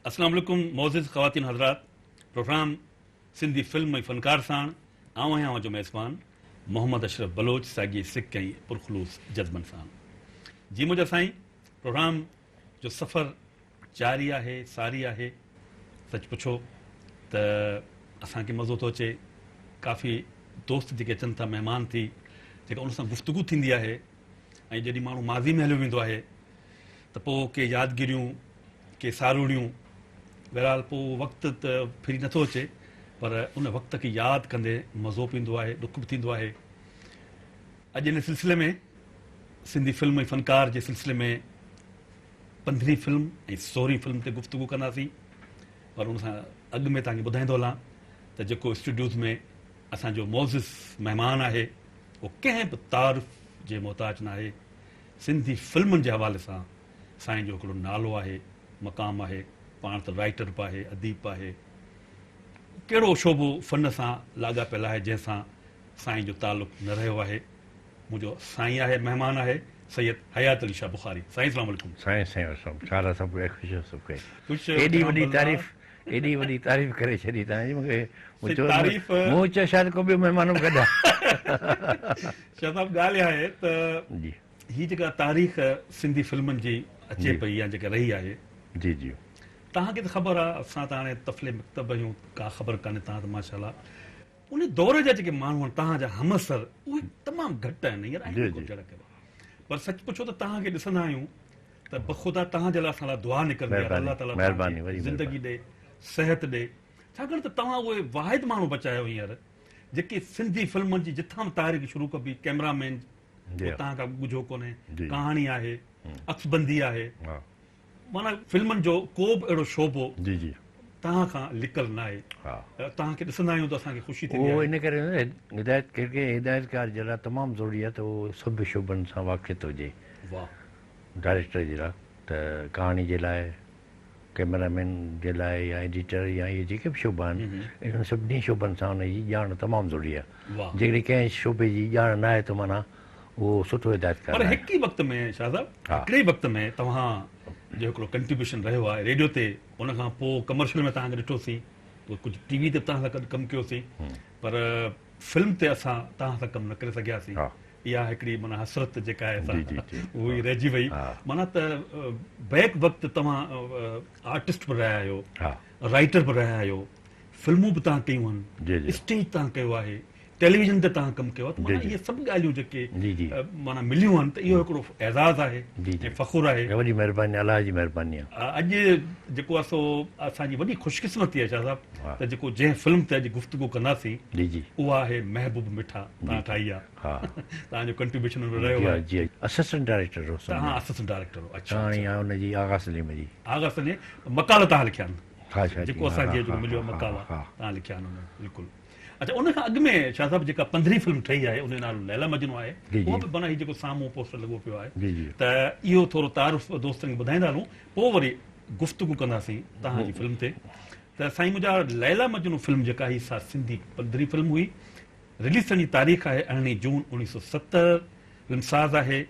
अस्सलाम वालेकुम मोअज़्ज़िज़ ख़वातीन हज़रात। प्रोग्राम सिंधी फिल्म ऐं फ़नकार साण आऊं आहियां जो मेज़बान मोहम्मद अशरफ बलोच साॻी सिक ऐं पुरख़लूस जज़्बनि सां। जी मुंहिंजा साईं, प्रोग्राम जो सफ़र जारी आहे, सारी आहे। सच पुछो त असांखे मज़ो थो अचे। काफ़ी दोस्त जेके अचनि था, महिमान थी, जेका उन सां गुफ़्तगू थींदी आहे। ऐं जॾहिं माण्हू माज़ी में हलियो वेंदो आहे त पोइ के यादगिरियूं, के सारूड़ियूं, बहरहाल पोइ वक़्तु त फिरी नथो अचे, पर उन वक़्त खे यादि कंदे मज़ो बि ईंदो आहे, ॾुख बि थींदो आहे। अॼु इन सिलसिले में सिंधी फिल्म ऐं फ़नकार जे सिलसिले में 15वीं फिल्म ऐं 16वीं फिल्म ते गुफ़्तगू कंदासीं। पर उन सां अॻु में तव्हांखे ॿुधाईंदो हलां त जेको स्टूडियोज़ में असांजो मोअज़्ज़िज़ महिमान आहे उहो कंहिं बि तारीफ़ जे मोहताज न आहे। सिंधी फिल्मुनि जे हवाले सां साईं जो हिकिड़ो नालो आहे, मक़ाम आहे। पाण त राइटर बि आहे, अदीब बि आहे। कहिड़ो शोबो फ़न सां लाॻापियल आहे जंहिंसां साईं जो तालुक़ु न रहियो आहे। मुंहिंजो साईं आहे, महिमान आहे सैयद हयात अली शाह बुखारी। साईं अस्सलाम वालेकुम। साईं एॾी वॾी तारीफ़ करे छॾी तव्हांजी मूंखे। मूं चयो शायदि को ॿियो महिमान बि गॾु शाह साहिब, ॻाल्हि आहे त जी हीअ जेका तारीख़ सिंधी फिल्मुनि जी अचे पई या जेका रही आहे, जी जी तव्हांखे त ख़बर आहे। असां त हाणे तफ़ले मकतब आहियूं, का ख़बर कान्हे। तव्हां त माशाअल्लाह उन दौर जा जेके माण्हू आहिनि, तव्हांजा हमअसर, उहे तमामु घटि आहिनि। हींअर पर सच पुछो त तव्हांखे ॾिसंदा आहियूं त बख़ुदा तव्हांजे लाइ असां लाइ दुआ निकिरंदी आहे, अलाह ताला ज़िंदगी ॾे, सिहत ॾे। छाकाणि त तव्हां उहे वाहिद माण्हू बचायो हींअर जेके सिंधी फिल्मुनि जी जिथां बि तारीख़ शुरू कबी, कैमरामैन तव्हां खां ॻुझो कोन्हे, कहाणी आहे, अक्सबंदी आहे, माना फिल्मुनि जो को बि अहिड़ो शोबो जी जी तव्हां खां लिकल न आहे। तव्हांखे ॾिसंदा आहियूं त असांखे ख़ुशी थींदी आहे। उहो इन करे हिदायतकार जे लाइ तमामु ज़रूरी आहे त उहो सभु शोबनि सां वाक़िफ़ हुजे। वाह। डायरेक्टर जे लाइ त कहाणी जे लाइ, कैमरामैन जे लाइ, या एडिटर, या इहे जेके बि शोबा आहिनि, इन्हनि सभिनी शोबनि सां हुनजी ॼाण तमामु ज़रूरी आहे। जेकॾहिं कंहिं शोबे जी ॼाण न आहे त माना उहो सुठो हिदायतकार। पर हिकु ई वक़्त में शाह साहिब, हिकिड़े ई वक़्त में तव्हां जो हिकिड़ो कंट्रीब्यूशन रहियो आहे रेडियो ते, उन खां पोइ कमर्शियल में तव्हांखे ॾिठोसीं, कुझु टीवी ते तव्हां सां गॾु कमु कयोसीं, पर फिल्म ते असां तव्हां सां कमु न करे सघियासीं। इहा हिकिड़ी माना हसरत जेका आहे उहा ई रहिजी वई। माना त बैक वक़्तु तव्हां आर्टिस्ट बि रहिया आहियो, राइटर बि रहिया आहियो, फिल्मूं बि तव्हां कयूं आहिनि, स्टेज तव्हां कयो आहे, टेलीविज़न ते तव्हां कमु कयो आहे। त माना इहे सभु ॻाल्हियूं जेके माना मिलियूं आहिनि, त इहो हिकिड़ो एज़ाज़ आहे ऐं फ़ख़ुरु आहे। वॾी महिरबानी, अलाह जी महिरबानी आहे। अॼु जेको आहे सो असांजी वॾी ख़ुशकिस्मती आहे शाह साहिब त जेको जंहिं फिल्म ते अॼु गुफ़्तगू कंदासीं उहा आहे महबूब मिठा, तव्हां ठाही आहे। तव्हांजो कंट्रीब्यूशन रहियो आहे। असिस्टेंट डायरेक्टर हो। तव्हां असिस्टेंट डायरेक्टर हो। अच्छा, हुनजी आगा सलीम जी मकाल तव्हां लिखिया आहिनि, जेको असांखे जेको मिलियो मकाल तव्हां लिखिया आहिनि, बिल्कुलु। अच्छा, उन खां अॻु में शाह साहिब जेका 15वीं फिल्म ठही आहे, उन जो नालो लैला मजनू आहे। उहो बि माना जेको साम्हूं पोस्टर लॻो पियो आहे, त इहो थोरो तारीफ़ दोस्तनि खे ॿुधाईंदा हलूं, पोइ वरी गुफ़्तगू कंदासीं तव्हांजी फिल्म ते। त साईं, मुंहिंजा लैला मजनू फिल्म जेका ही सा सिंधी 15वीं फिल्म हुई। रिलीज़ थियण जी तारीख़ आहे 18 जून 1970। फिल्मसाज़ आहे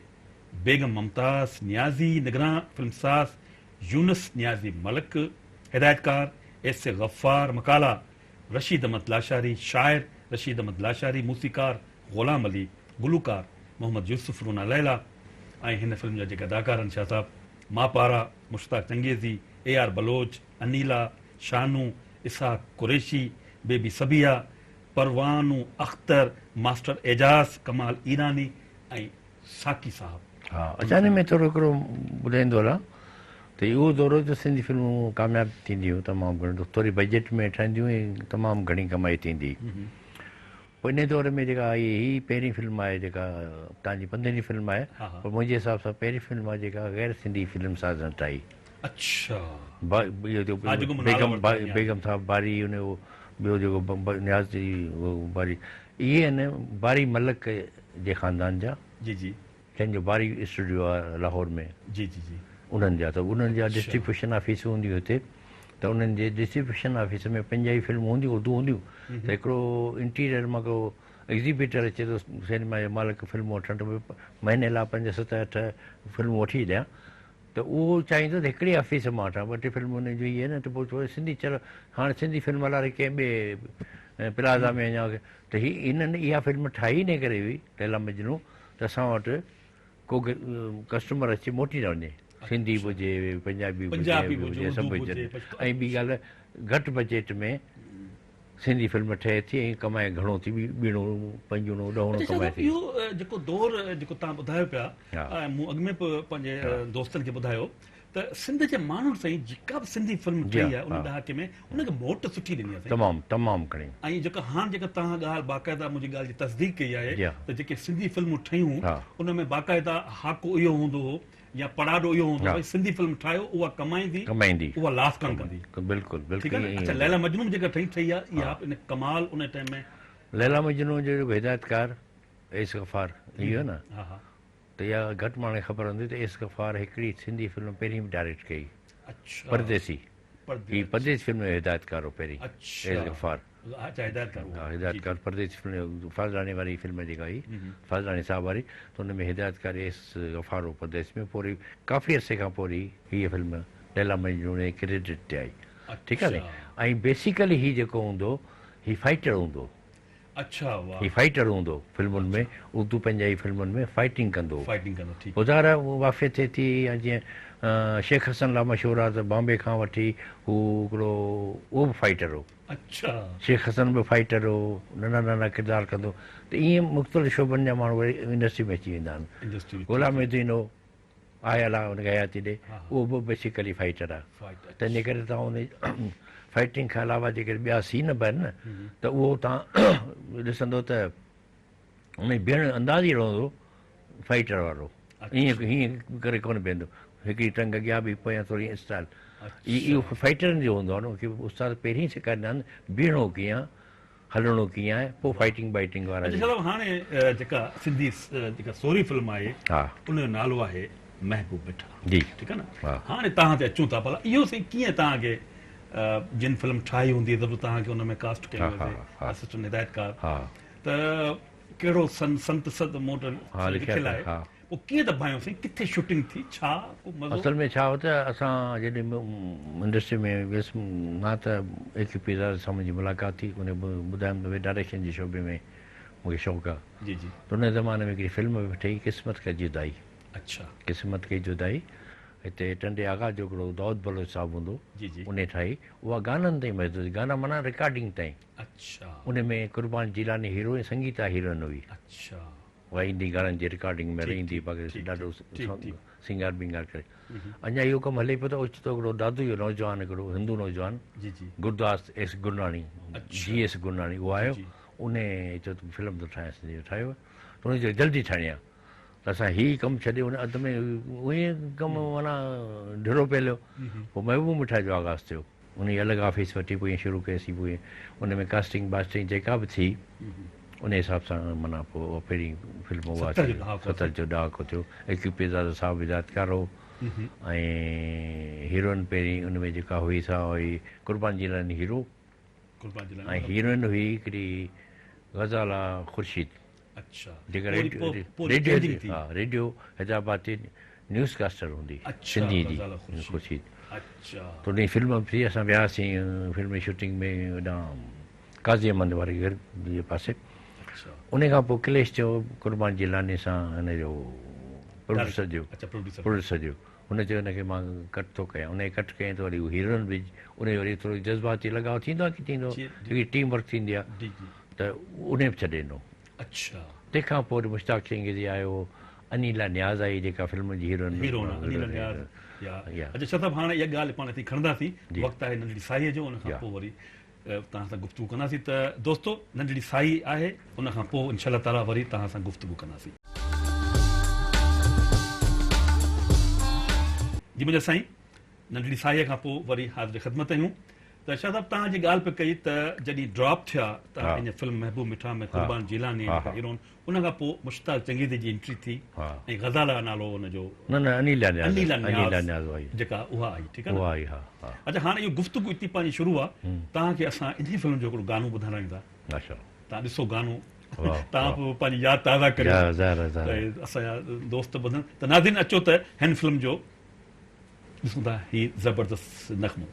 बेगम मुमताज़ नियाज़ी, निगरां फिल्मसाज़ यूनुस नियाज़ी मलिक, हिदायतकार एस ए गफ़्फ़ार, मकाला रशीद अहमद लाशारी, शाइर रशीद अहमद लाशारी, मूसीकार ग़ुलाम अली, गुलूकार मोहम्मद यूसुफ, रूना लैला। ऐं हिन फिल्म जा जेके अदाकार आहिनि शाह साहिब, मापारा मुश्ताक चंगेज़ी, AR बलोच, अनीला, शानू, इसहाक कुरैशी, बेबी सबिया, परवानू अख्तर, मास्टर एजाज़, कमाल ईरानी ऐं साकी साहब। अचानक में थोरो हिकिड़ो ॿुधाईंदो हलां त इहो दौरो त सिंधी फिल्मूं कामयाबु थींदियूं, तमामु घणो थोरी बजट में ठहंदियूं ऐं तमामु घणी कमाई थींदी। पोइ इन दौर में जेका हीअ पहिरीं फिल्म आहे जेका तव्हांजी 15वीं फिल्म आहे, पर मुंहिंजे हिसाब सां पहिरीं फिल्म आहे जेका गैर सिंधी फिल्म साज़ ठाही। अच्छा, बेगम साहब बारी, उन ॿियो जेको नियाज़ी बारी, इहे आहिनि बारी मलक जे ख़ानदान जा। जी जी, जंहिंजो बारी स्टूडियो आहे लाहौर में। जी जी जी, उन्हनि जा त उन्हनि जा डिस्ट्रीब्यूशन ऑफिस हूंदियूं हिते, त उन्हनि जे डिस्ट्रीब्यूशन ऑफिस में पंजाबी फिल्मूं हूंदियूं, उर्दू हूंदियूं। त हिकिड़ो इंटीरियर मां को एग्ज़िबिटर अचे थो सिनेमा जो मालिक फिल्मूं वठण, त महीने लाइ 5, 7, 8 फिल्मूं वठी ॾियां। त त उहो चाहींदो त हिकिड़ी ऑफिस मां वठां, 2-3 फिल्मूं हुन जूं इहे न, त पोइ थोरो सिंधी चलो हाणे सिंधी फिल्म वारे कंहिं ॿिए प्लाज़ा में अञा त हिननि इहा फिल्म ठाही इन करे हुई लैला मजनू, त असां वटि को कस्टमर अची मोटी न वञे, सिंधी हुजे पंजाबी हुजे सभु हुजनि। ऐं ॿी ॻाल्हि घटि बजट में सिंधी फिल्म ठहे थी ऐं कमाए घणो थी, ॿीणो 5 ॾहों कमाए थी। इहो जेको दौर जेको तव्हां ॿुधायो पिया, मूं अॻु में बि पंहिंजे दोस्तनि खे ॿुधायो त सिंध जे माण्हुनि सां जेका बि सिंधी फिल्म ठही आहे उन ॾहाके में उनखे मोट सुठी ॾिनी आहे तमामु तमामु घणी। ऐं जेका हाणे जेका तव्हां ॻाल्हि बाक़ाइदा मुंहिंजी ॻाल्हि जी तस्दीक कई आहे त जेके सिंधी फिल्मूं ठहियूं उन में बाक़ाइदा हाको इहो हूंदो हो या पड़ाडो इहो हूंदो भई सिंधी फिल्म ठाहियो उहा कमाईंदी उहा लास कोन कंदी। बिल्कुलु बिल्कुलु। अच्छा, लैला मजनू जेका ठही आहे इहा इन कमाल उन टाइम में। लैला मजनू जो हिदायतकार एस गफ़ार इहो न, हा हा, त इहा घटि माण्हू ख़बर हूंदी त एस गफ़ार हिकिड़ी सिंधी फिल्म पहिरीं बि डायरेक्ट कई, अच्छा, परदेसी। हीअ परदेसी फिल्म जो हिदायतकार हो पहिरीं, अच्छा, एस गफ़ार। अच्छा, हिदायतकार परदेसी फिल्म फाज़लानी वारी फिल्म जेका हुई, फाज़लानी साहब वारी, त हुन में हिदायतकार एस गफ़ार हो परदेसी में। पोइ काफ़ी अरसे खां पोइ हीअ फिल्म लैला मजनू जे क्रेडिट ते आई, ठीकु आहे न। ऐं बेसिकली हीअ जेको हूंदो हीअ फाइटर हूंदो। अच्छा, वाह, हीअ फाइटर हूंदो फिल्मुनि में, उर्दू पंजाबी फिल्मुनि में फाइटिंग कंदो। ठीकु। ॿुधार वाफ़े थिए थी, या जीअं शेख हसन ला मशहूरु आहे त बॉम्बे खां वठी हू हिकिड़ो उहो बि फाइटर हो। अच्छा, शेख हसन बि फाइटर हो, नंढा नंढा किरदार कंदो। त ईअं मुख़्तलिफ़ शोबनि जा माण्हू वरी इंडस्ट्री में अची वेंदा आहिनि। ग़ुलाम मुहीद्दीन हो, आयल आहे हुनखे हयाती ॾे, उहो बि बेसिकली फाइटर आहे। तंहिंजे करे तव्हां हुन फाइटिंग खां अलावा जेके ॿिया सीन बि आहिनि न, त उहो तव्हां ॾिसंदो त हुन बीहण अंदाज़ ई रहंदो फाइटर वारो, हीअं करे कोन बीहंदो, हिकिड़ी टंग अॻियां बि पोयां थोरी स्टाइल। इहो फाइटरनि जो हूंदो आहे न, की उस्ताद पहिरीं सेखारींदा आहिनि बीहणो कीअं, हलणो कीअं आहे, पोइ फाइटिंग वाइटिंग वारा। हाणे जेका सिंधी जेका सोरी फिल्म आहे उनजो नालो आहे महबूब मिठा जी, ठीकु आहे न। हाणे तव्हां ते अचूं था, भला इहो सही कीअं तव्हांखे जिन फिल्म ठाही हूंदी त तव्हांखे हुन में कास्ट कयो असिस्टेंट हिदायतकार, त कहिड़ो संत सद मोट लिखियलु आहे, पोइ कीअं दॿायोसीं, किथे शूटिंग थी, छा असल में छा हो त असां जॾहिं इंडस्ट्री में वियुसि, मां त AQP सां मुंहिंजी मुलाक़ात थी, उन ॿुधायमि त भई डायरेक्शन जे शोबे में मूंखे शौक़ु आहे। जी जी। त उन ज़माने में हिकिड़ी फिल्म बि ठही, क़िस्मत का जुदाई। अच्छा, क़िस्मत की जुदाई, हिते टंडे आगा जो हिकिड़ो दाऊद बलोच साहिबु हूंदो, उन ठाही। उहा गाननि ताईं महदूद, गाना माना रिकॉर्डिंग ताईं। अच्छा, उन में कुर्बान जीलानी हीरो ऐं संगीता हीरोइन हुई। अच्छा, उहा ईंदी गाननि जी रिकॉर्डिंग में रहंदी, बाक़ी ॾाढो सिंगार बिंगार करे। अञा इहो कमु हले पियो त ओचितो हिकिड़ो दादू जो नौजवान, हिकिड़ो हिंदू नौजवान गुरदास एस गुरनाणी, GS गुरनाणी, उहो आयो, उन चयो त फिल्म थो ठाहियां, सिंधी ठाहियो, त उन चयो जल्दी ठाहिणी आहे। त असां हीअ कमु छॾियो, हुन अध में उहे कमु माना ढिरो पियो। पोइ महबूब मिठा जो आगाज़ थियो, उन जी अलॻि ऑफिस वठी पोइ ईअं शुरू कयोसीं। पोइ उन में कास्टिंग वास्टिंग जेका बि थी, उन हिसाब सां माना पोइ पहिरीं फिल्म उहा 70 जो ॾहाको थियो। AQP साहब हिदायतकार हो, ऐं हीरोइन पहिरीं उन में जेका हुई सा हुई कुर्बान जीलानी हीरो, ऐं हीरोइन हुई हिकिड़ी ग़ज़ाला ख़ुर्शीद, जेका रेडियो हैदराबाद ते न्यूज़ कास्टर हूंदी सिंधी जी ख़ुर्शीद। त उन फिल्म थी, असां वियासीं फिल्म जी शूटिंग में होॾां काज़ी अहमद वारी जे पासे। उन खां पोइ किलेश थियो कुर्बान जीलानी सां हिन जो प्रोड्यूसर जो, हुन चयो हिनखे मां कट थो कयां, उन कट कयईं त वरी हीरोइन बि उन वरी थोरो जज़्बाती लॻाव थींदो आहे, की थींदो हिकिड़ी टीम वर्क थींदी आहे, त उन बि छॾे ॾिनो। अच्छा, तंहिंखां पोइ मुश्ताक चंगेज़ी आयो, अनीला न्याज़ आई जेका फिल्म जी हीरोइन। अच्छा साहब, हाणे इहा ॻाल्हि पाण हिते खणंदासीं, वक़्तु आहे नंढड़ी साईअ जो, उन खां पोइ वरी तव्हां सां गुफ़्तगू कंदासीं। त दोस्तो, नंढड़ी साई आहे, उन खां पोइ इंशा अल्लाह ताला वरी तव्हां सां गुफ़्तगू कंदासीं। जी मुंहिंजा साईं, नंढड़ी साईअ खां पोइ वरी हाज़िर ख़िदमत आहियूं। त शाह साहब, तव्हां जी ॻाल्हि पे कई त जॾहिं ड्रॉप थिया तव्हां पंहिंजे फिल्म महबूब मिठा में कुर्बान जीलानी हीरोइन, उन खां पोइ मुश्ताक चंगेज़ी जी एंट्री थी, ऐं ग़ज़ाला नालो हुनजो अनीला न्याज़ जेका उहा आई, ठीकु आहे। अच्छा, हाणे इहो गुफ़्तगू इती पंहिंजी शुरू आहे, तव्हांखे असां इन फिल्म जो हिकिड़ो गानो ॿुधाइण था, तव्हां ॾिसो गानो, तव्हां पोइ पंहिंजी यादि ताज़ा करियो, असांजा दोस्त ॿुधनि। त नाज़रीन, अचो त हिन फिल्म जो ॾिसूं था ही ज़बरदस्त नग़मो।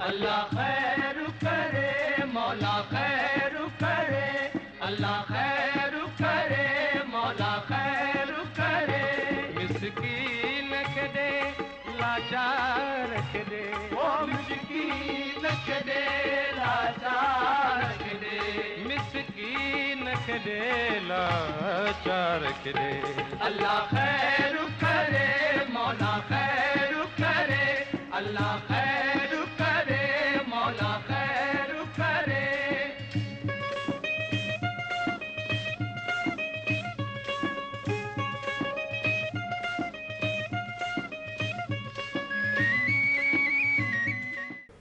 अल्लाह खैर करे मौला खैर करे, अल्लाह खैर करे मौला खैर करे, मिस्कीन के दे लाचार के दे, ओ मिस्कीन के दे लाचार के दे, मिस्कीन के दे लाचार के दे, अल्लाह खैर करे मौला खैर करे, अल्लाह खैर करे मौला खैर करे।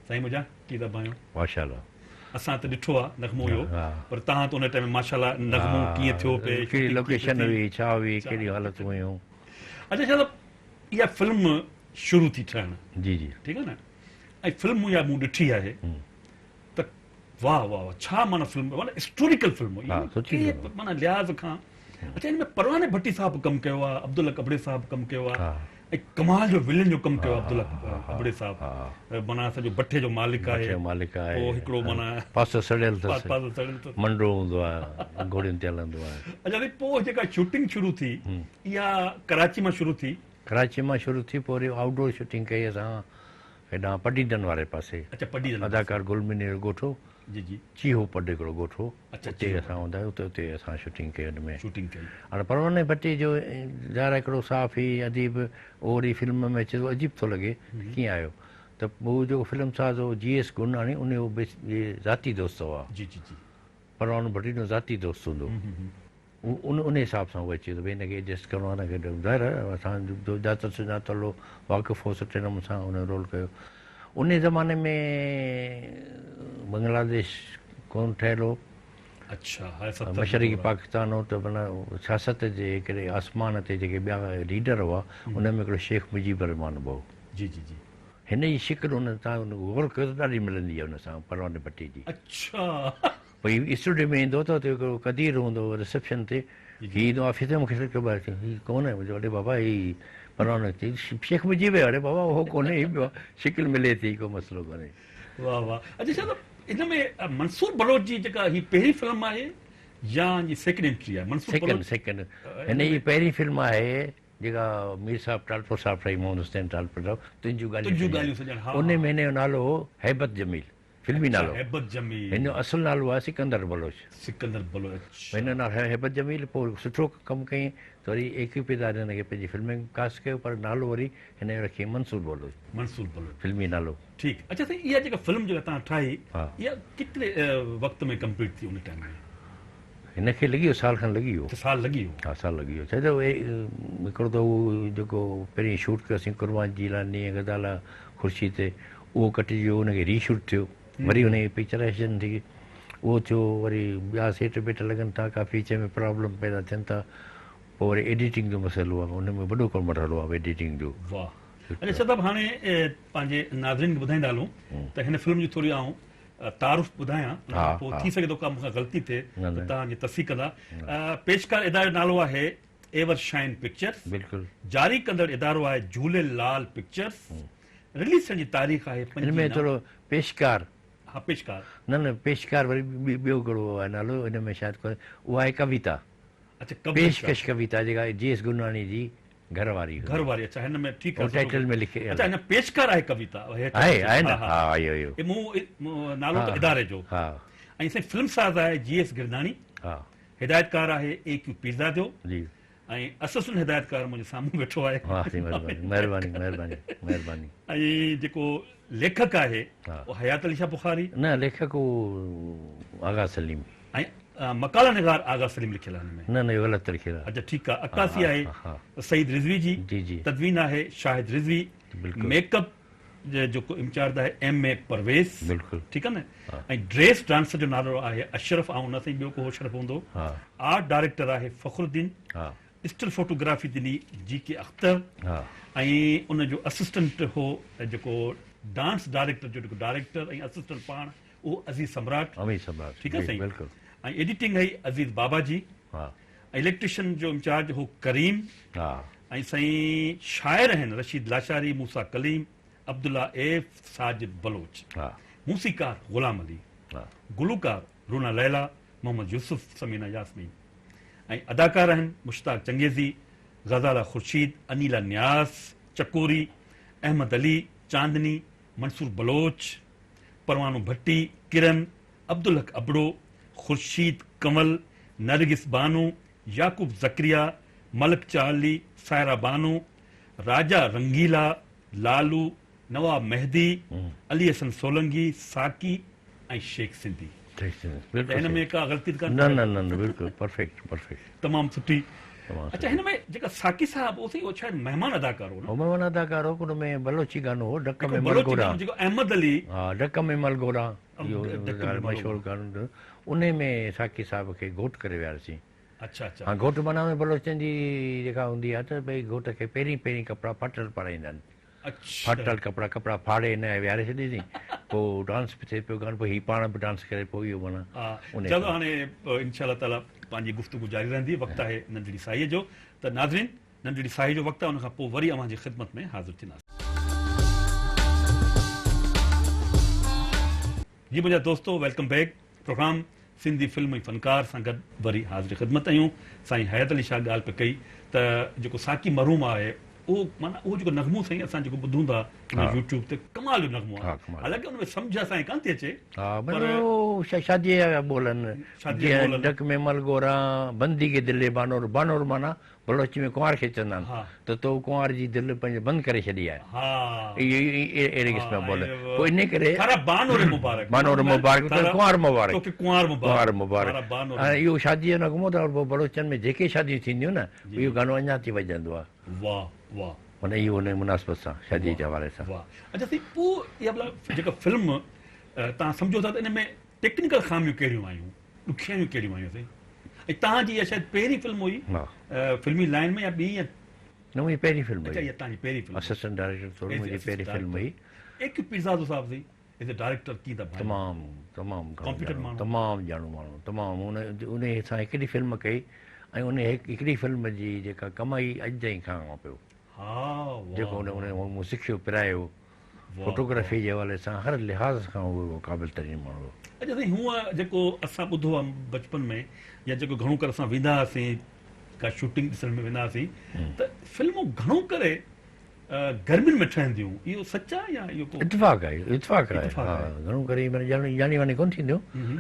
साईं मुंहिंजा की था भाइयों, माशाल्लाह। असां त ॾिठो आहे नग़मो इहो, हा। पर तव्हां त उन टाइम माशाल्लाह नग़मो कीअं थियो पे, कहिड़ी shooting लोकेशन कीअं थी? हुई, छा हुई, कहिड़ी हालतूं हुयूं। अच्छा शायदि इहा फिल्म शुरू थी ठहणु, जी जी। ठीकु आहे न, ऐं फिल्म इहा मूं ॾिठी आहे त वाह वाह वाह, छा माना फिल्म, माना हिस्टोरिकल फिल्म हुई, हा, सुठी के फिल्म। माना लिहाज़ खां। अच्छा हिन में परवाने भट्टी साहब कमु कयो आहे, अब्दुल्ला कबड़े साहब कमु कयो आहे, हा। ऐं कमाल जो विलन जो कमु कयो आहे अब्दुल्ला हा, कबड़े साहब, हा। माना सॼो भट्टे जो मालिक आहे, भट्टे जो मालिक आहे, पोइ हिकिड़ो माना पासो सड़ियल पास अथसि, पास सड़ियल अथसि। मंडो हूंदो आहे, घोड़ियुनि ते हलंदो आहे। अच्छा वरी पोइ जेका शूटिंग शुरू थी इहा कराची मां शुरू थी। कराची मां शुरू थी, पोइ वरी आउटडोर शूटिंग कई असां हेॾां पडीडन वारे पासे। अच्छा पडी अदाकार गुलमिनी जो ॻोठो, जी जी चीहो पड हिकिड़ो ॻोठो, अच्छा, उते चीहो असां हूंदा आहियूं, उते असां शूटिंग कई हुन में। शूटिंग कई। हाणे परवाने भट्टी जो ज़ाहिर हिकिड़ो साफ़ी अदीब उहो वरी फिल्म में अचे थो, अजीब थो लॻे कीअं आयो, त उहो जेको फिल्म साज़ हो GS गुरनाणी, उन जो ज़ाती दोस्त हुआ, जी जी जी परवानो भट्टी जो ज़ाती दोस्त हूंदो, उन हिसाब सां उहो अचे थो, भई हिनखे एडजस्ट करिणो आहे, हिनखे ज़ाहिर आहे असांजो ॼातल सुञातल हो, वाक़ुफ़ु हो, सुठे नमूने सां उन रोल कयो। उन ज़माने में बांग्लादेश कोन ठहियलु हो, अच्छा हाणे मशरक़ी पाकिस्तान हो, त माना सियासत जे हिकिड़े आसमान ते जेके ॿिया लीडर हुआ, उन में हिकिड़ो शेख मुजीबर रहमान बि हो। जी जी जी हिन जी शिकिल हुन तव्हां गौर कयो त ॾाढी मिलंदी आहे हुन सां परवाने भट्टी जी। अच्छा भई स्टूडियो में ईंदो त हुते हिकिड़ो कदीर हूंदो रिसेप्शन ते, हीउ ईंदो ऑफिस में, मूंखे ख़बर अचे हीउ कोन आहे, मुंहिंजो अड़े बाबा हीउ परवानो शेख मुजीब आहे, अड़े बाबा उहो कोन्हे, हीउ ॿियो शिकिल मिले थी, को मसइलो कोन्हे। वाह वाह। अच्छा छा इन में मंसूर बलोच जी जेका ही पहिरीं फिल्म आहे या जी सेकंड एंट्री आहे? मंसूर बलोच सेकंड हिन जी पहिरीं फिल्म आहे जेका मीर साहब टालपुर साहब ठही, मोहम्मद हुसैन टालपुर साहब, तुंहिंजूं तुंहिंजूं ॻाल्हियूं ॻाल्हियूं सॼण, हा उन में हिन जो नालो हो हैबत जमील, फिल्मी नालो। हैबत जमील, हिन जो असुल नालो आहे सिकंदर बलोच। सिकंदर बलोच। हिन जो नालो हैबत जमील, पोइ सुठो कमु कयईं त वरी एकवीपेदार हिनखे पंहिंजी फिल्म में कास्ट कयो, पर नालो वरी हिन जो रखियईं मंसूर बलोच, मंसूर बलोच, फिल्मी नालो। ठीकु। अच्छा साईं इहा जेका फिल्म जेका तव्हां ठाही हा। इहा केतिरे वक़्त में कंप्लीट थी उन टाइम में? हिनखे लॻी वियो, साल खनि लॻी वियो। साल लॻी वियो? हा साल लॻी वियो। छो त हिकिड़ो त उहो जेको पहिरीं शूट कयोसीं कुर्बान जीलानी ऐं गदाला खुर्शी ते, उहो कटिजी वियो, हुनखे रीशूट थियो, वरी हुनजी पिक्चराइज़ेशन थी, उहो थियो, वरी ॿिया सेट वेट लॻनि था, काफ़ी विच में प्रॉब्लम पैदा थियनि था, पोइ वरी एडिटिंग जो मसइलो आहे, हुन में वॾो कमु हलो आहे एडिटिंग जो। वाह। अच्छा शताब हाणे पंहिंजे नाज़रीन खे ॿुधाईंदा हलूं त हिन फिल्म जी थोरी आऊं तारुफ़ ॿुधायां, पोइ थी सघे थो का मूंखां ग़लती थिए त तव्हांजी तस्दीक़ कंदा। पेशकार इदारे जो नालो आहे एवर शाइन पिक्चर्स, बिल्कुलु। जारी कंदड़ इदारो आहे झूलेलाल पिक्चर्स, रिलीज़ थियण जी तारीख़ आहे हिन में थोरो पेशकार, हा पेशकार न पेशकार वरी ॿियो कहिड़ो आहे नालो हिन में शायदि कोन्हे, उहा आहे कविता, अच्छा पेशकश कविता जेका GS गुरनाणी जी घरवारी। घरवारी, अच्छा हिन में ठीकु आहे, टाइटल में लिखे अच्छा हिन पेशकार आहे कविता आहे न। हा इहो नालो त इदारे जो। हा। ऐं साईं फिल्म साज़ आहे GS गिरनाणी, हा हिदायतकार आहे AQ पीरज़ा जो, जी। ऐं असिस्टेंट हिदायतकार मुंहिंजे साम्हूं वेठो आहे। वाह महिरबानी महिरबानी महिरबानी महिरबानी। ऐं जेको लेखक आहे उहो हयात अली शाह बुखारी, न लेखक आगा सलीम, ऐं मकाला निगार आगा सलीम लिखियल आहे हिन में। न इहो ग़लति लिखियल आहे। अच्छा ठीकु आहे। अक्कासी आहे सईद रिज़वी जी, जी जी तदवीन आहे शाहिद रिज़वी, बिल्कुलु। मेकअप जेको इंचार्ज आहे MA परवेज़, बिल्कुलु ठीकु आहे न। ऐं ड्रेस डांसर जो नालो आहे अशरफ, ऐं हुन सां ॿियो को अशरफ हूंदो। आर्ट डायरेक्टर आहे फ़खरुद्दीन, स्टिल फोटोग्राफी ॾिनी GK अख्तर, ऐं उनजो असिस्टेंट हो जेको डांस डायरेक्टर जो जेको डायरेक्टर ऐं असिस्टेंट पाण उहो अज़ीज़ सम्राट, अमीर सम्राट, ठीकु आहे साईं। बिल्कुलु। ऐं एडिटिंग है अज़ीज़ बाबा जी, इलेक्ट्रिशियन जो इंचार्ज हो करीम हा ऐं साईं शाइर आहिनि रशीद लाशारी मूसा कलीम अब्दुल्ला एफ साजिद बलोच हा मूसीकार गुलाम अली हा गुलूकार रूना लैला मोहम्मद यूसुफ समीना यास्मीन ऐं अदाकार आहिनि मुश्ताक चंगेज़ी गज़ाला खुर्शीद अनीला न्यास चकोरी अहमद अली चांदनी मंसूर बलोच परवानो भट्टी किरण अब्दुल हक अबड़ो खुर्शीद कंवल नरगिस बानो याकूब ज़करिया मलक चार्ली सायरा बानो राजा रंगीला लालू नवाब मेहदी अली हसन सोलंगी साकी ऐं शेख सिंधी त हिन में का ग़लती न कान न न न बिल्कुलु परफेक्ट परफेक्ट तमामु सुठी तमामु अच्छा हिन में जेका साकी साहब हो उहो शायदि महिमान अदाकार हो न हुन अदाकार हो हुन में बलोची गानो हो ढक में हिकु बलोची मलगोरा गानो जेको अहमद अली हा ढक में मलगोरा इहो ढक में मलगोरा। मशहूरु गानो उन में साकी साहिब खे घोट करे वियासीं अच्छा अच्छा हा घोट माना में बलोचनि जी जेका हूंदी आहे त भई घोट खे पहिरीं पहिरीं कपिड़ा फाटल पाराईंदा आहिनि अच्छा फाटल कपिड़ा फाड़े हिन विहारे छॾींदी पोइ डांस बि थिए पियो गानो पोइ हीउ पाण बि डांस करे पोइ इहो माना हा उन चलो हाणे इंशाअल्लाह ताला पंहिंजी गुफ़्तगू जारी रहंदी वक़्तु आहे नंढड़ी साईअ जो त नाज़रीन नंढड़ी साई जो वक़्तु आहे उन खां पोइ वरी अव्हांजी ख़िदमत में हाज़िर थींदासीं जी मुंहिंजा दोस्तो welcome back program Sindhi film ऐं फ़नकार सां गॾु वरी हाज़िर ख़िदमत आहियूं साईं हयात अली शाह ॻाल्हि पिए कई त जेको साकी मरूम आहे उहो माना उहो जेको नग़मो साईं असां जेको ॿुधूं था यूट्यूब ते कमाल जो नग़मो हा, आहे कमाल। हालांकि उन में सम्झ असांखे कान थी अचे हा पर भई शादीअ जा ॿोलनि शादीअ जा जीअं ॿोल। ढक में मलगोरा बंदी के दिले बानोर बानोर माना बलोची में कुंवार खे चवंदा हा। आहिनि त तो कुंवार जी दिलि पंहिंजे बंदि करे छॾी आहे हा अहिड़े क़िस्म जा ॿोल पोइ इन करे तारा बानोर मुबारक बानोर मुबारक तारा- कुंवार मुबारक तोखे कुंवार कुंवार मुबारक मुबारक तारा बानोर हाणे इहो शादीअ जो नगमो त पोइ बलोचनि में जेके शादियूं थींदियूं न इहो गानो अञा थी वॼंदो आहे वाह वाह माना इहो हुन मुनासिबत सां शादीअ जे हवाले सां वाह अच्छा साईं पोइ इहा मतिलबु जेका फिल्म तव्हां सम्झो था त इन में टेक्निकल खामियूं कहिड़ियूं आयूं ॾुखियायूं कहिड़ियूं आयूं साईं ऐं तव्हांजी इहा शायदि पहिरीं फिल्म हुई हा फिल्मी लाइन में या ॿी या न मुंहिंजी पहिरीं फिल्म अच्छा हुई इहा तव्हांजी पहिरीं फिल्म असिस्टेंट डायरेक्टर तौरु मुंहिंजी पहिरीं फिल्म हुई एक पिज़ादो साहब साईं एज़ ए डायरेक्टर कीअं था भाई तमामु तमामु घणो Competent ॼाणो, माण्हू। तमामु ॼाणू माण्हू तमामु उन सां हिकिड़ी फिल्म कई ऐं उन हिकिड़ी फिल्म जी जेका कमाई अॼु ताईं खां पियो हा वाह जेको उन मूं सिखियो पिरायो वाह, फोटोग्राफी जे हवाले सां हर लिहाज़ खां उहो क़ाबिल तरीन माण्हू हो। अच्छा साईं हूअं जेको असां ॿुधो आहे बचपन में या जेको घणो करे असां वेंदा हुआसीं का शूटिंग ॾिसण में वेंदा हुआसीं त फिल्मूं घणो करे गर्मियुनि में ठहंदियूं इहो सच आहे या इहो को इतफ़ाक़ आहे इतफ़ाक़ आहे इत्तिफ़ाक़ हा आहे। घणो करे जानी वानी कोन थींदियूं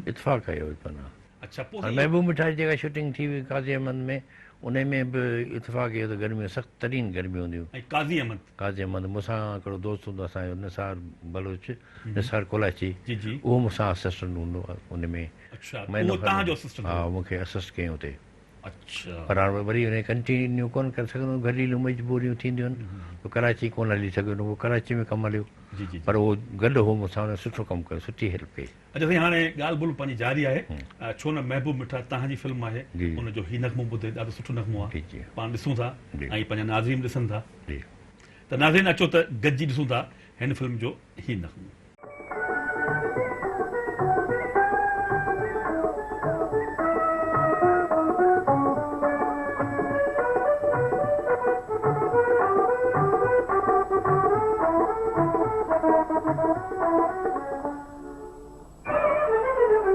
इतफ़ाक़ आहे इहो माना अच्छा पोइ हाणे साईं, महबूब मिठाई जेका शूटिंग थी हुई काज़ी अहमद में उन में बि इतफ़ाक़ इहो त गर्मियूं सख़्तु तरीन गर्मियूं हूंदियूं ऐं काज़ी अहमद काज़ी अहमद मूंसां हिकिड़ो दोस्त हूंदो असांजो निसार बलोच निसार कोलाची जी जी उहो मूंसां असिस्टेंट हूंदो आहे उन में अच्छा महीनो उहो खनि- तव्हांजो असिस्टेंट हा मूंखे असिस्ट कयूं हुते अच्छा पर हाणे वरी हुन कंटिन्यू कोन करे सघंदो घरेलू मजबूरियूं थींदियूं आहिनि पोइ कराची कोन हली सघंदो उहो कराची में कमु हलियो जी जी पर उहो गॾु हो मूंसां हुन सुठो कमु कयो सुठी हेल्प कई अच्छा साईं हाणे ॻाल्हि ॿोल पंहिंजी जारी आहे छो न महबूब मिठा तव्हांजी फिल्म आहे जी। उनजो ही नग़मो ॿुधे ॾाढो सुठो नग़मो आहे जी जी पाण ॾिसूं था जी। ऐं पंहिंजा नाज़रीन ॾिसनि था जी त नाज़रीन अचो त गॾिजी ॾिसूं था हिन फिल्म जो ही नग़मो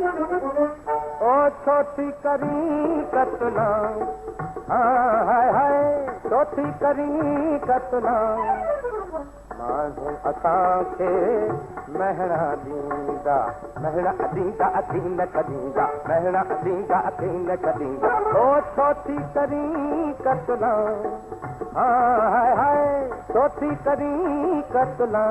ओ छोटी करी कतना हाय हाय छोटी करी कतना माण्हू असांखे महणा ॾींदा महणा ॾींदा अथी न कॾींदा महणा ॾींदा अथी न कॾींदा ओ छोटी करी कतना हाय हाय छोटी करी कतना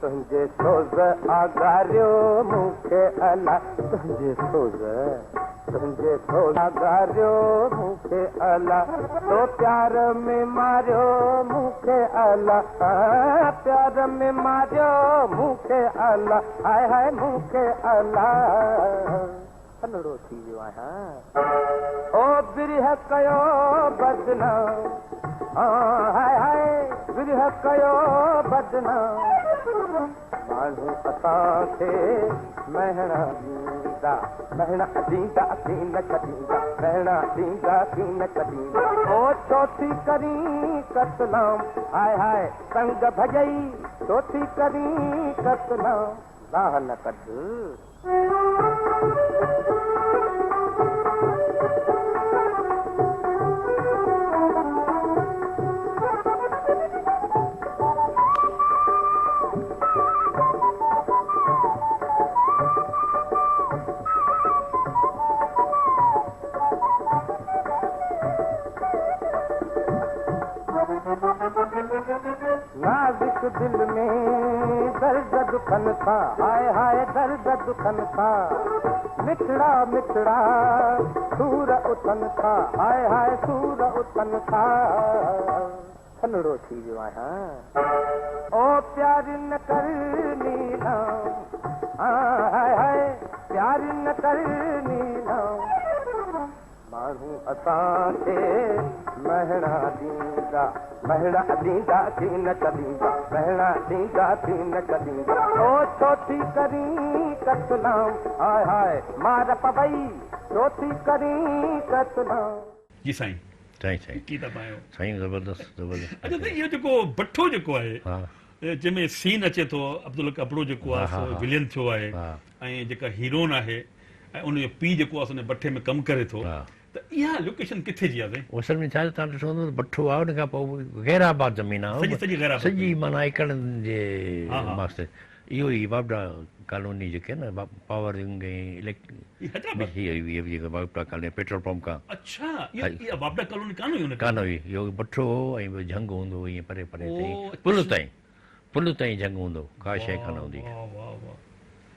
तुंहिंजे सोज़ आगारियो मूंखे अला तुंहिंजे सोज़ आगारियो मूंखे अला तो प्यार में मारियो मूंखे अला प्यार में मारियो मूंखे अला हाय हाय मूंखे अला सनड़ो थी वियो आहियां ओ बिरह कयो बदनाम हाय हाय बिरह कयो बदनाम माण्हू असांखे महणा ॾींदा महणा ॾींदा की न कॾींदा महणा ॾींदा की न कॾींदा ओ छो थी करी कतलाम हाय हाय संग भॼई छो थी करी कतलाम लाह न कढ नाज़ुक दिल में दर्द दुखन था हाय हाय दर्द दुखन था मिठड़ा मिठड़ा सूर उथन था हाय हाय सूर उथन था सनड़ो थी वियो आहियां ओ प्यार न कर नीलाम हाय हाय प्यार न कर नीलाम माण्हू असांखे महणा ॾींदा महणा ॾींदा की न कॾींदा महणा ॾींदा की न कॾींदा ओ छो थी करी कतलाम हाय हाय मार पवई छो थी करी कतलाम जी साईं साईं साईं कीता पायो साईं ज़बरदस्त ज़बरदस्त अच्छा त इहो जेको भठो जेको आहे हा जंहिंमें सीन अचे थो अब्दुल कपड़ो जेको हा, आहे हा, सो हा। विलियन थियो आहे हा ऐं जेका हीरोइन आहे ऐं उनजो पीउ जेको आहे उन भठे में कमु करे थो हा त इहा लोकेशन किथे जी आहे साईं असल में छा तव्हां ॾिसो त भठो आहे उन खां पोइ गैराबाद ज़मीन आहे सॼी सॼी गैराबाद सॼी माना एकड़नि जे हा, हा। मस्त इहो ई बाबडा कॉलोनी जेके आहे न पावरिंग ऐं ई हैदराबाद इहे जेके बाबडा कॉलोनी पेट्रोल पंप खां अच्छा इहा वापडा कॉलोनी कान हुई हुन कान हुई इहो भठो हो ऐं ॿियो झंग हूंदो हो ईअं परे परे ओ, ताईं अच्छा। पुल ताईं झंग हूंदो का शइ कान हूंदी वाह वाह वाह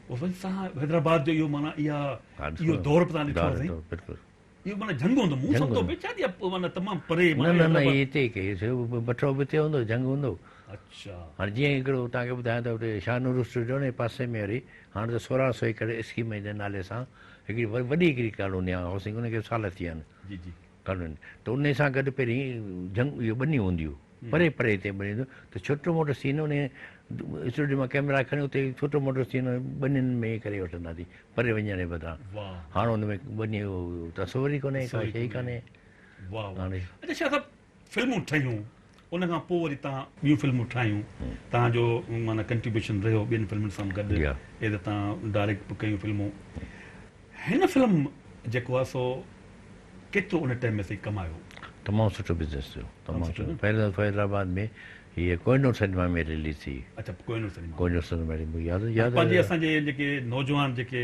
वो वरी तव्हां हैदराबाद जो इहो माना इहा हा, ॾिसो इहो न। दौर बि तव्हां ॾिठो आहे दौर, साईं दौर, बिल्कुलु इहो माना झंग हूंदो मूं झंग सम्झो हूंदो। भई छा थी माना तमामु परे न माना न न हैदराबाद। इहे हिते कई भठो बि हिते हूंदो झंग हूंदो अच्छा हाणे जीअं हिकिड़ो तव्हांखे ॿुधायां त हुते शाहनूर स्टूडियो ने पासे में वरी हाणे त 1600 एकड़ स्कीम जे नाले सां हिकिड़ी वॾी हिकिड़ी कॉलोनी आहे हाउसिंग उनखे साल थी विया आहिनि जी जी कॉलोनी त उन सां गॾु पहिरीं झंग इहो ॿनियूं हूंदियूं परे परे हिते बणींदो त छोटो मोटो सीन उन स्टूडियो मां कैमरा खणी उते छोटो मोटो सीन ॿनियुनि में करे वठंदासीं परे वञण जे बदिरां वाह हाणे हुन में ॿनी तस्वुर ई कोन्हे का शइ ई कान्हे वाह वाह हाणे अच्छा छा सभु फिल्मूं ठहियूं उन खां पोइ वरी तव्हां ॿियूं फिल्मूं ठाहियूं तव्हांजो माना कंट्रीब्यूशन रहियो ॿियनि फिल्मुनि सां गॾु Yeah. हे त तव्हां डायरेक्ट बि कयूं फिल्मूं हिन फिल्म जेको आहे सो केतिरो उन टाइम में सही कमायो तमामु सुठो बिज़नेस थियो तमामु सुठो सुठो न? पहिरियों दफ़ो हैदराबाद में हीअ कोहिनूर सिनेमा में रिलीज़ थी अच्छा कोहिनूर सिनेमा कोहिनूर सिनेमा में यादि पंहिंजे यादि असांजे जेके नौजवान जेके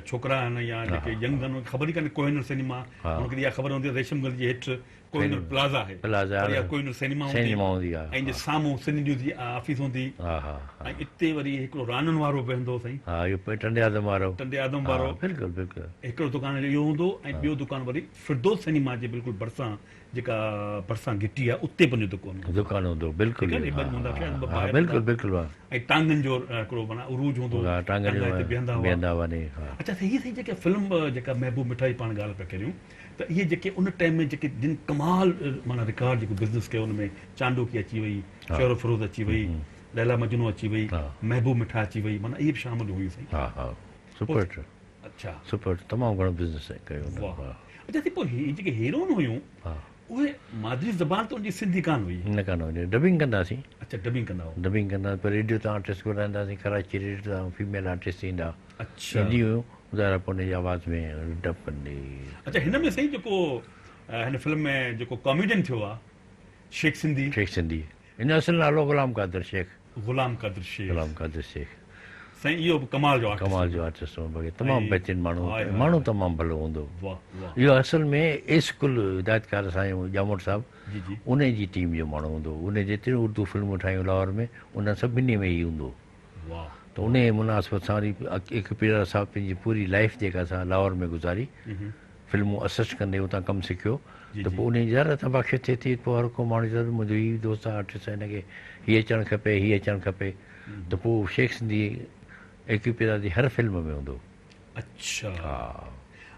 छोकिरा आहिनि या जेके यंग आहिनि ख़बर ई कान्हे कोहिनूर सिनेमा हा। हुनखे इहा ख़बर हूंदी आहे रेशमगंज जे हेठि कोहिनूर प्लाज़ा आहे प्लाज़ा पर इहा आहे। कोहिनूर सिनेमा सिनेमा हूंदी हूंदी आहे ऐं जे साम्हूं सिंध न्यूज़ जी ऑफिस हूंदी हा हा हा ऐं इते वरी हिकिड़ो राननि वारो वेहंदो साईं हा इहो टंडे आदम वारो टंडे आदम हा, वारो बिल्कुलु बिल्कुलु हिकिड़ो दुकान इहो हूंदो ऐं ॿियो दुकान वरी फिरदोस सिनेमा जे बिल्कुलु भरिसां जेका भरिसां घिटी आहे उते पंहिंजो दुकान हूंदो दुकान हूंदो बिल्कुलु ठीकु आहे नी, हा, ॿ हूंदा शायदि ॿ हा, ॿाहिरि बिल्कुलु हूंदा। बिल्कुलु हा ऐं टांगनि जो हिकिड़ो माना उरूज हूंदो हा, टांगनि जो हिते बीहंदा हुआ वेंदा हुआ नी हा अच्छा त इहे जेके फिल्म जेका महबूब मिठाई पाण ॻाल्हि पिया करियूं त इहे जेके उन टाइम में जेके जिन कमाल माना रिकॉर्ड जेको बिज़नेस कयो उन में चांडोकी अची वई हा। शोर फरोज़ अची वई लैला मजनू अची वई हा। महबूब मिठा अची वई माना इहे बि शामिल हुयूं साईं हा हा सुपर अच्छा सुपर तमामु घणो बिज़नेस कयो हुन वाह हा अच्छा थी पोइ हीअ जेके हीरोइन हुयूं हा उहे मादरी ज़बान त उनजी सिंधी कान हुई न कान वञे डबिंग कंदासीं अच्छा डबिंग कंदा हुआ डबिंग कंदा पर रेडियो तां आर्टिस्ट घुराईंदासीं कराची रेडियो तां फीमेल आर्टिस्ट ईंदा अच्छा ईंदी हुयूं ॿुधाए पोइ हुनजी आवाज़ में डब कंदी अच्छा हिन में साईं जेको हिन फिल्म में जेको कॉमेडियन थियो आहे शेख सिंधी शेख सिंधी हिन असुल नालो ग़ुलाम कादिर शेख ग़ुलाम क़ादिर शेख ग़ुलाम कादिर शेख साईं इहो बि कमाल जो artist कमाल हो। जो आर्टिस्ट हो बाक़ी तमामु ऐं- बहितरीनु माण्हू हाय, हाय, माण्हू हाय। तमामु भलो हूंदो वाह वाह इहो असल में स्कूल हिदायतकार असांजो जामोट साहिबु जी जी उन जी टीम जो माण्हू हूंदो उन जेतिरियूं उर्दू फिल्मूं ठाहियूं लाहौर में उन सभिनी में ई हूंदो वाह त उन जे मुनासिबत सां वरी हिकु पीरियड सां पंहिंजी पूरी लाइफ जेका असां लाहौर में गुज़ारी फिल्मूं असिस्ट कंदे उतां कमु सिखियो जी, त पोइ उन जी ज़रूरत बख़्श थिए थी पोइ हर को माण्हू ज़रूरु मुंहिंजो हीउ दोस्त आहे आर्टिस्ट आहे हिनखे हीअ अचणु खपे हीअ अचणु खपे त पोइ शेख सिंधी हिकु पीरियड जी हर फिल्म में हूंदो अच्छा हा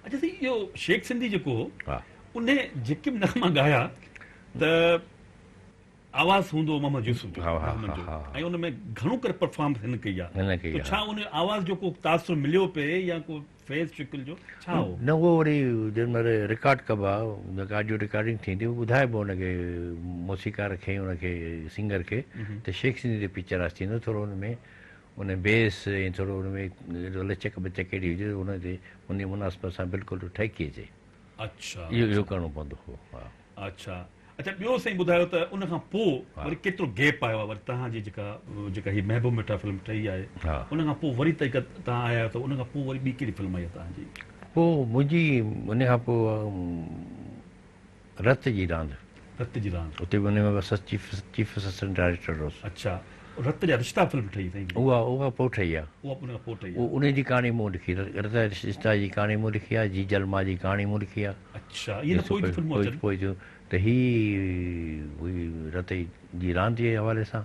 अच्छा साईं इहो शेख सिंधी जेको हो हा उन जेके बि नग़मा ॻाया त आवाज़ हूंदो मोहम्मद यूसुफ जो हा, हा, नग़मनि जो हा, हा। ऐं उन में घणो करे परफॉर्म हिन कई आहे हिन कई त आहे। छा उन आवाज़ जो को तासुर मिलियो पिए या को फेस शिकिल जो छा हो न उहो वरी जंहिंमहिल रिकॉर्ड कबा जेका ऑडियो रिकॉर्डिंग थींदी उहो ॿुधाइबो हुनखे मौसीकार खे हुनखे सिंगर खे त शेख सिंधी ते पिक्चराइज़ थींदो थोरो हुन में उन बेस ऐं थोरो हुन में लचक बचक कहिड़ी हुजे उन ते उन मुनासिबत सां बिल्कुलु ठहिकी अचे अच्छा इहो करिणो पवंदो हो हा अच्छा अच्छा ॿियो साईं ॿुधायो त उन खां पोइ वरी केतिरो गैप आयो आहे वरी तव्हांजी जेका हीअ महबूब मिठा फिल्म ठही आहे हा उन खां पोइ वरी तव्हां आया आहियो त उन खां पोइ वरी ॿी कहिड़ी फिल्म आई आहे तव्हांजी पोइ मुंहिंजी उन खां पोइ रत जी रांदि रत जी रांदि उते बि उन में बसि चीफ असिस्टेंट डायरेक्टर हुउसि अच्छा रत जा रिश्ता फिल्म ठही साईं उहा पोइ ठही आहे उहा उन खां पोइ ठही उहो उन जी कहाणी मूं लिखी रत रिश्ता जी कहाणी मूं लिखी आहे जी जलमा जी कहाणी मूं लिखी आहे अच्छा इहे न पोइ फिल्मूं अचनि पोइ जो त ही हुई रत जी रांदि जे हवाले सां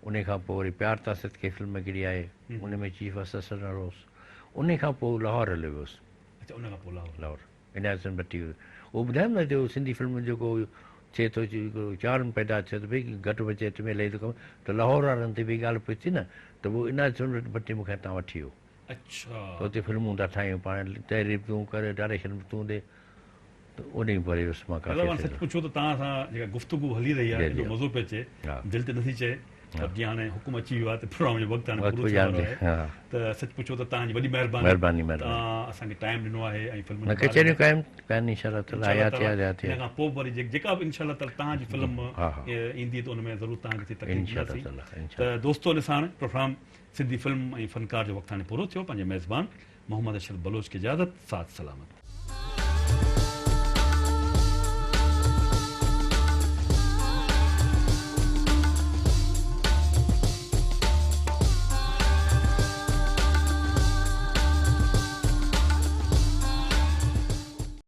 उन खां पोइ वरी प्यार तासित के फिल्म हिकिड़ी आहे उन में चीफ असिस्टेंट हुउसि उन खां पोइ लाहौर हलियो वियुसि अच्छा उन खां पोइ लाहौर इनायत हुसैन भट्टी उहो ॿुधायो न जो सिंधी फिल्म जेको थिए थो चार पैदा थियो त भई घटि बचत में लही थो कमु त लाहौर वारनि ते बि ॻाल्हि पई थी न त उहो इनायत हुसैन भट्टी मूंखे हितां वठी वियो अच्छा त हुते फिल्मूं था ठाहियूं पाण तहरीर तूं करे डायरेक्शन तूं ॾे त उन ई परे वियुसि मां दादा मां सच पुछो त तव्हां सां जेका गुफ़्तगू हली रही आहे जी, एॾो मज़ो पियो अचे हा। दिलि ते नथी चए त जीअं हाणे हुकुम अची वियो आहे त प्रोग्राम जो वक़्तु हाणे पूरो वक़्तु थियण ॼाण वारो आहे हा त सच पुछो त तव्हांजी वॾी महिरबानी महिरबानी तव्हां असांखे टाइम ॾिनो आहे ऐं फिल्म न कचहरियूं क़ाइमु कनि इनशाला ताला हयात हिन खां पोइ वरी जेका बि इनशा तव्हांजी फिल्म हा, हा। ईंदी त उन में ज़रूरु तव्हांखे तकलीफ़ इनशाला ॾींदासीं ताला त दोस्तो ॾिसाण प्रोग्राम सिंधी फिल्म ऐं फ़नकार जो वक़्तु हाणे पूरो थियो पंहिंजे मेज़बान मोहम्मद अशरफ बलोच खे इजाज़त साथ सलामत